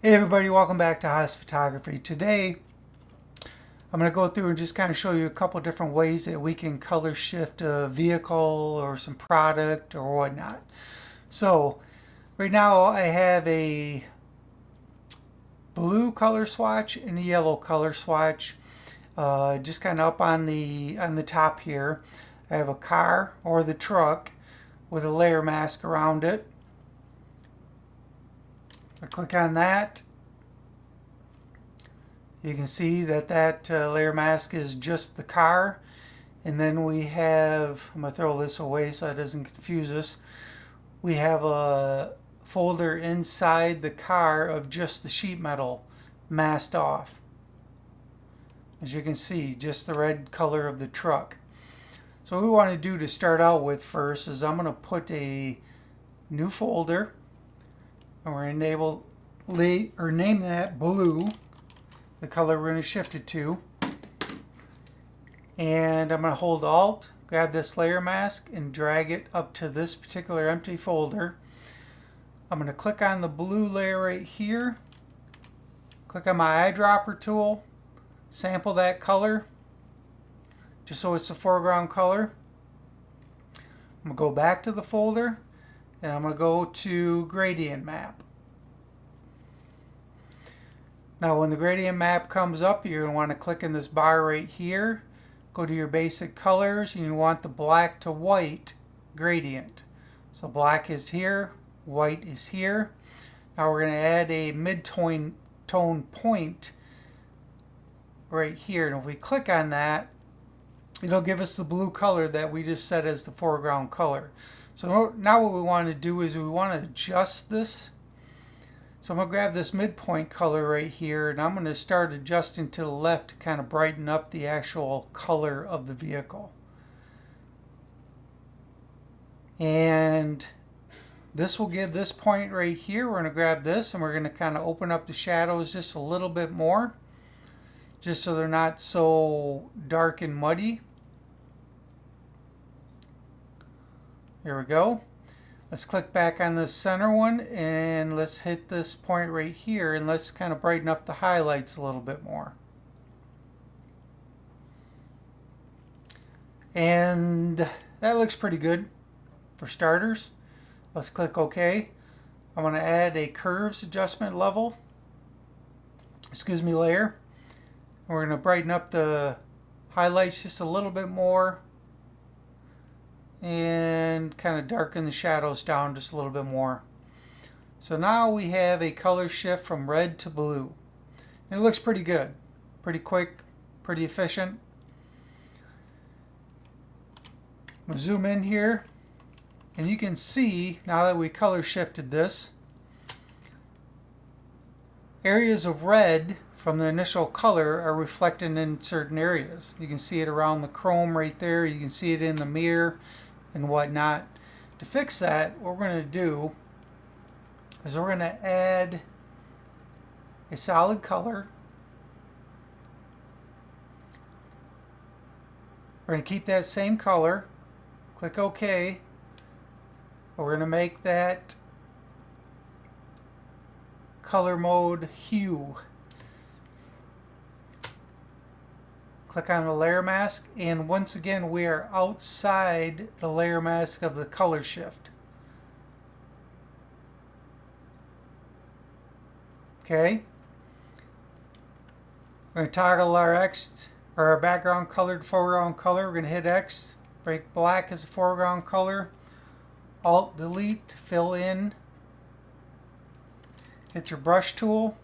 Hey everybody, welcome back to Haas Photography. Today I'm going to go through and just kind of show you a couple different ways that we can color shift a vehicle or some product or whatnot. So right now I have a blue color swatch and a yellow color swatch. Just kind of up on the top here. I have a car or the truck with a layer mask around it. I click on that. You can see that layer mask is just the car. And then we have, I'm going to throw this away so it doesn't confuse us. We have a folder inside the car of just the sheet metal masked off. As you can see, just the red color of the truck. So what we want to do to start out with first is I'm going to put a new folder. And we're going to name that blue, the color we're going to shift it to. And I'm going to hold Alt, grab this layer mask, and drag it up to this particular empty folder. I'm going to click on the blue layer right here. Click on my eyedropper tool, sample that color, just so it's the foreground color. I'm going to go back to the folder, and I'm going to go to Gradient Map. Now when the gradient map comes up, you're going to want to click in this bar right here. Go to your basic colors, and you want the black to white gradient. So black is here, white is here. Now we're going to add a mid-tone point right here. And if we click on that, it'll give us the blue color that we just set as the foreground color. So now what we want to do is we want to adjust this. So I'm going to grab this midpoint color right here, and I'm going to start adjusting to the left to kind of brighten up the actual color of the vehicle. And this will give this point right here. We're going to grab this and we're going to kind of open up the shadows just a little bit more, just so they're not so dark and muddy. There we go. Let's click back on the center one and let's hit this point right here, and let's kind of brighten up the highlights a little bit more. And that looks pretty good for starters. Let's click OK. I'm going to add a curves adjustment level, layer. And we're going to brighten up the highlights just a little bit more, and kind of darken the shadows down just a little bit more. So now we have a color shift from red to blue. And it looks pretty good, pretty quick, pretty efficient. We'll zoom in here, and you can see now that we color shifted this, areas of red from the initial color are reflected in certain areas. You can see it around the chrome right there. You can see it in the mirror and whatnot. To fix that, what we're going to do is we're going to add a solid color. We're going to keep that same color. Click OK. We're going to make that color mode hue. Click on the layer mask, and once again we are outside the layer mask of the color shift. Okay. We're going to toggle our X, or our background color to foreground color. We're going to hit X, break black as a foreground color, Alt Delete to fill in. Hit your brush tool,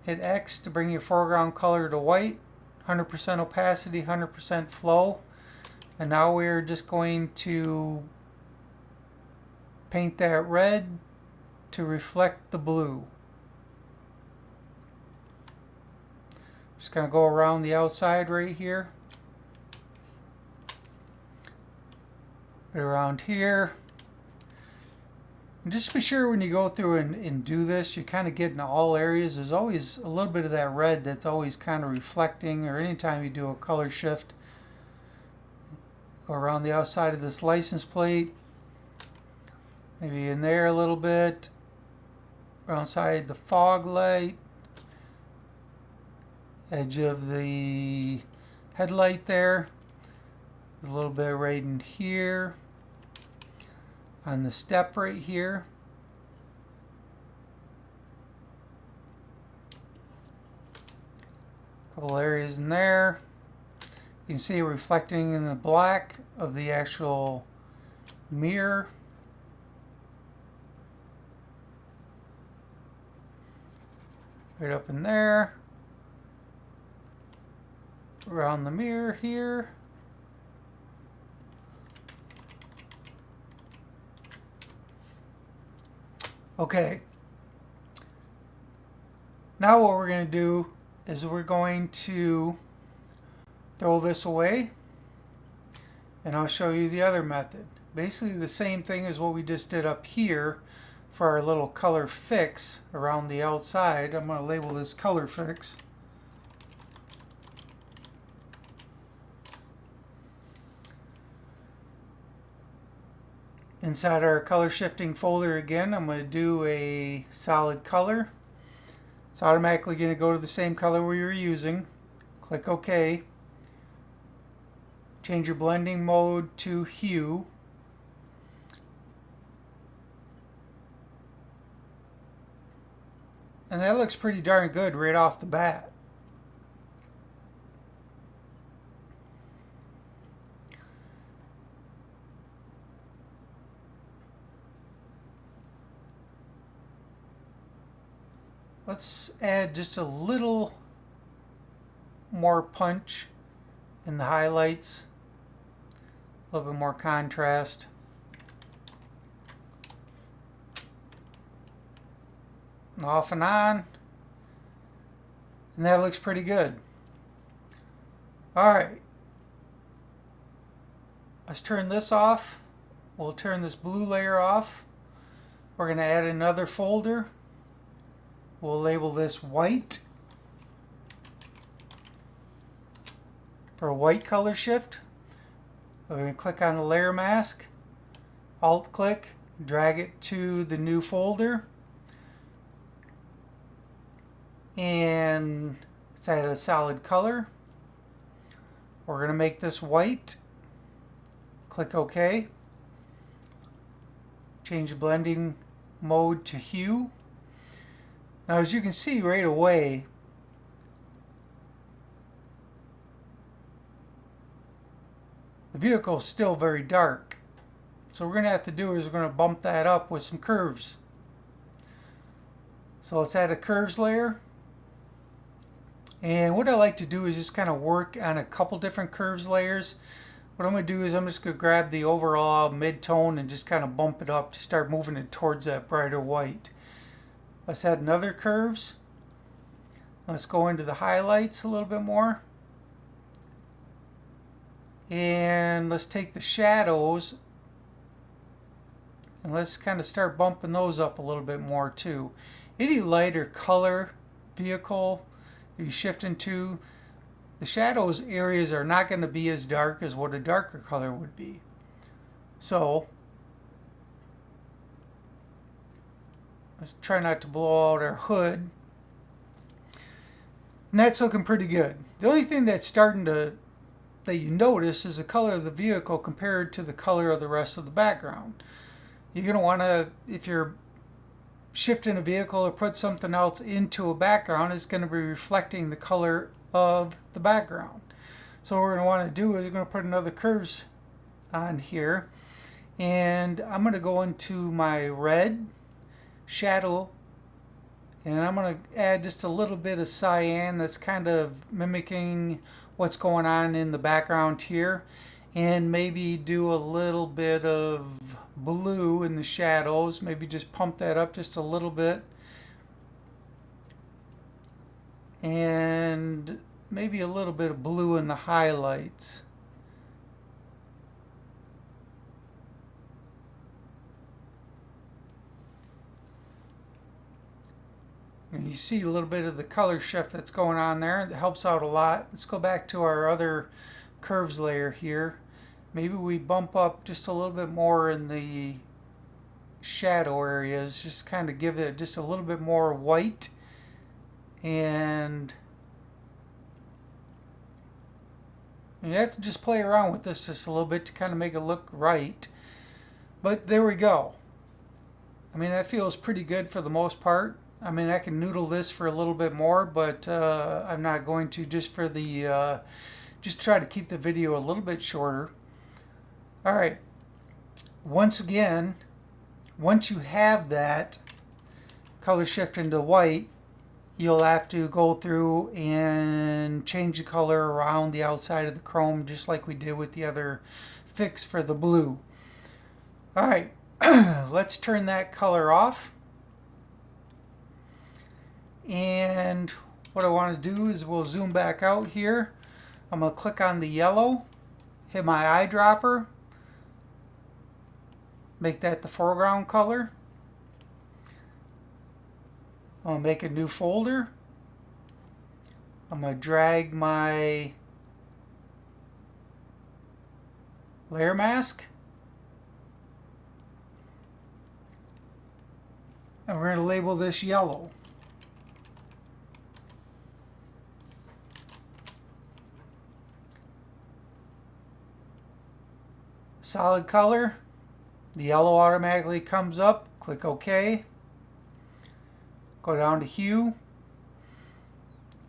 hit X to bring your foreground color to white. 100% opacity, 100% flow. And now we're just going to paint that red to reflect the blue. Just going to go around the outside right here. Right around here. And just be sure when you go through and do this, you kind of get in all areas. There's always a little bit of that red that's always kind of reflecting, or anytime you do a color shift. Go around the outside of this license plate. Maybe in there a little bit. around side the fog light, edge of the headlight there, a little bit right in here, on the step right here. A couple areas in there. You can see it reflecting in the black of the actual mirror. Right up in there. Around the mirror here. Okay. Now what we're going to do is we're going to throw this away, and I'll show you the other method. Basically the same thing as what we just did up here for our little color fix around the outside. I'm going to label this color fix. Inside our color shifting folder again, I'm going to do a solid color. It's automatically going to go to the same color we were using. Click OK. Change your blending mode to hue. And that looks pretty darn good right off the bat. Let's add just a little more punch in the highlights, a little bit more contrast. Off and on, and that looks pretty good. Alright, let's turn this off. We'll turn this blue layer off. We're going to add another folder. We'll label this white for a white color shift. We're going to click on the layer mask, alt click, drag it to the new folder, and let's add a solid color. We're going to make this white. Click OK. Change the blending mode to hue. Now as you can see right away, the vehicle is still very dark. So what we're going to have to do is we're going to bump that up with some curves. So let's add a curves layer. And what I like to do is just kind of work on a couple different curves layers. What I'm going to do is I'm just going to grab the overall mid-tone and just kind of bump it up to start moving it towards that brighter white. Let's add another curves. Let's go into the highlights a little bit more. And let's take the shadows and let's kind of start bumping those up a little bit more too. Any lighter color vehicle you shift into, the shadows areas are not going to be as dark as what a darker color would be. So let's try not to blow out our hood. And that's looking pretty good. The only thing that's starting to that you notice is the color of the vehicle compared to the color of the rest of the background. You're going to want to, if you're shifting a vehicle or put something else into a background, it's going to be reflecting the color of the background. So what we're going to want to do is we're going to put another curves on here, and I'm going to go into my red shadow, and I'm going to add just a little bit of cyan that's kind of mimicking what's going on in the background here, and maybe do a little bit of blue in the shadows. Maybe just pump that up just a little bit, and maybe a little bit of blue in the highlights. And you see a little bit of the color shift that's going on there. It helps out a lot. Let's go back to our other curves layer here. Maybe we bump up just a little bit more in the shadow areas, just kind of give it just a little bit more white, and you have to just play around with this just a little bit to kind of make it look right. But there we go. I mean, that feels pretty good for the most part. I mean, I can noodle this for a little bit more, but I'm not going to, just for the, just try to keep the video a little bit shorter. All right. Once again, once you have that color shift into white, you'll have to go through and change the color around the outside of the chrome, just like we did with the other fix for the blue. All right, let's turn that color off. And what I want to do is we'll zoom back out here. I'm going to click on the yellow, hit my eyedropper, make that the foreground color. I'm going to make a new folder. I'm going to drag my layer mask. And we're going to label this yellow. Solid color. The yellow automatically comes up. Click OK. Go down to hue.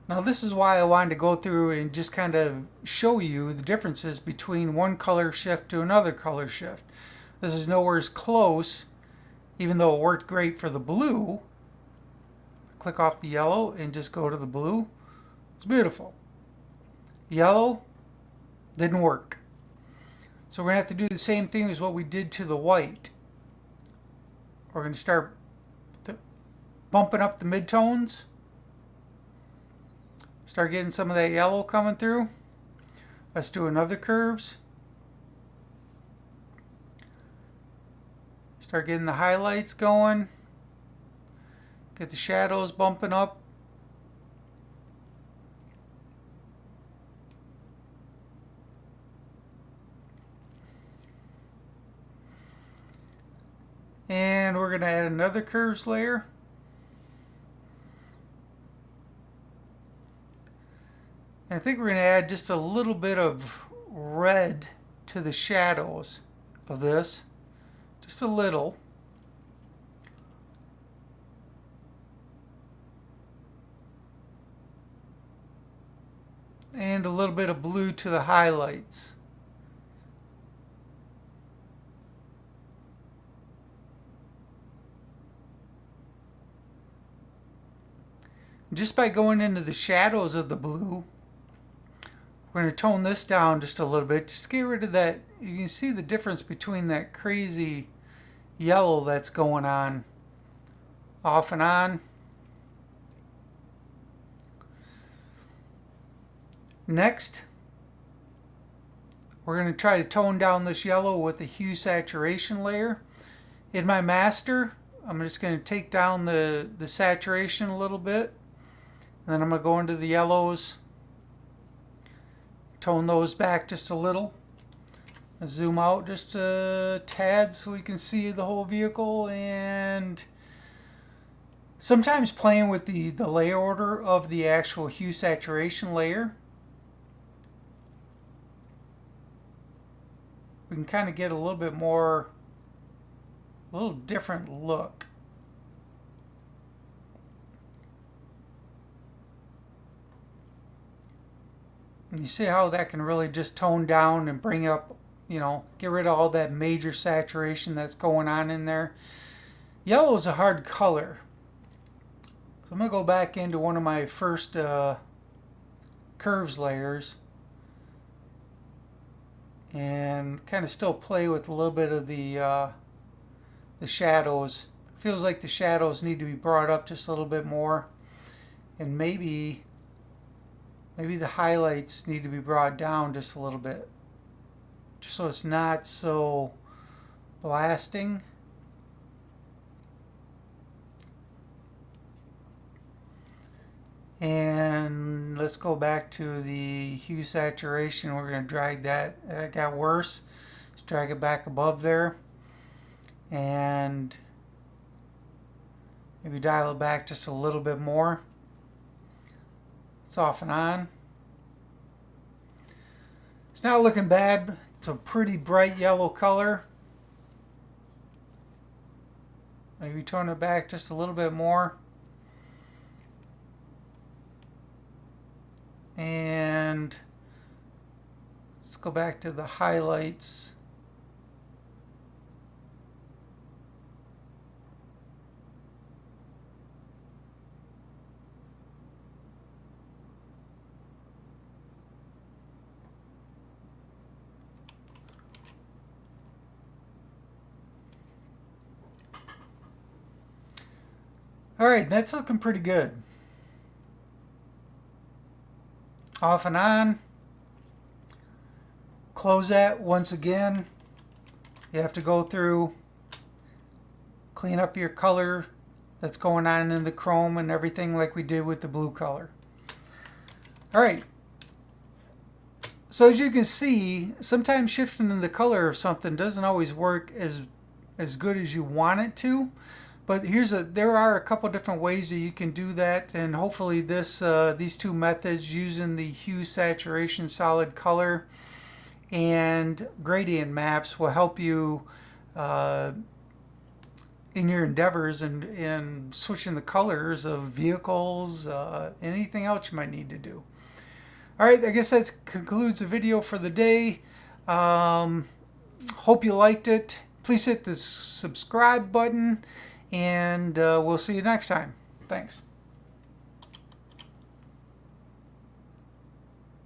Now this is why I wanted to go through and just kind of show you the differences between one color shift to another color shift. This is nowhere as close, even though it worked great for the blue. Click off the yellow and just go to the blue. It's beautiful. Yellow didn't work. So we're going to have to do the same thing as what we did to the white. We're going to start bumping up the midtones. Start getting some of that yellow coming through. Let's do another curves. Start getting the highlights going. Get the shadows bumping up. And we're going to add another curves layer. I think we're going to add just a little bit of red to the shadows of this. Just a little. And a little bit of blue to the highlights. Just by going into the shadows of the blue, we're going to tone this down just a little bit. Just get rid of that. You can see the difference between that crazy yellow that's going on off and on. Next, we're going to try to tone down this yellow with the hue saturation layer. In my master, I'm just going to take down the saturation a little bit. And then I'm going to go into the yellows. Tone those back just a little. Zoom out just a tad so we can see the whole vehicle. And sometimes playing with the layer order of the actual hue saturation layer, we can kind of get a little bit more, a little different look. And you see how that can really just tone down and bring up, you know, get rid of all that major saturation that's going on in there. Yellow is a hard color. So I'm going to go back into one of my first curves layers and kind of still play with a little bit of the shadows. Feels like the shadows need to be brought up just a little bit more, and maybe the highlights need to be brought down just a little bit, just so it's not so blasting. And let's go back to the hue saturation. We're going to drag that. That got worse. Let's drag it back above there. and maybe dial it back just a little bit more. It's off and on. It's not looking bad. It's a pretty bright yellow color. Maybe tone it back just a little bit more. And let's go back to the highlights. All right, that's looking pretty good. Off and on. Close that once again. You have to go through, clean up your color that's going on in the chrome and everything like we did with the blue color. All right. So as you can see, sometimes shifting the color of something doesn't always work as good as you want it to. But there are a couple different ways that you can do that, and hopefully these two methods, using the hue, saturation, solid color, and gradient maps, will help you in your endeavors in switching the colors of vehicles, anything else you might need to do. All right, I guess that concludes the video for the day. Hope you liked it. Please hit the subscribe button. And we'll see you next time. Thanks.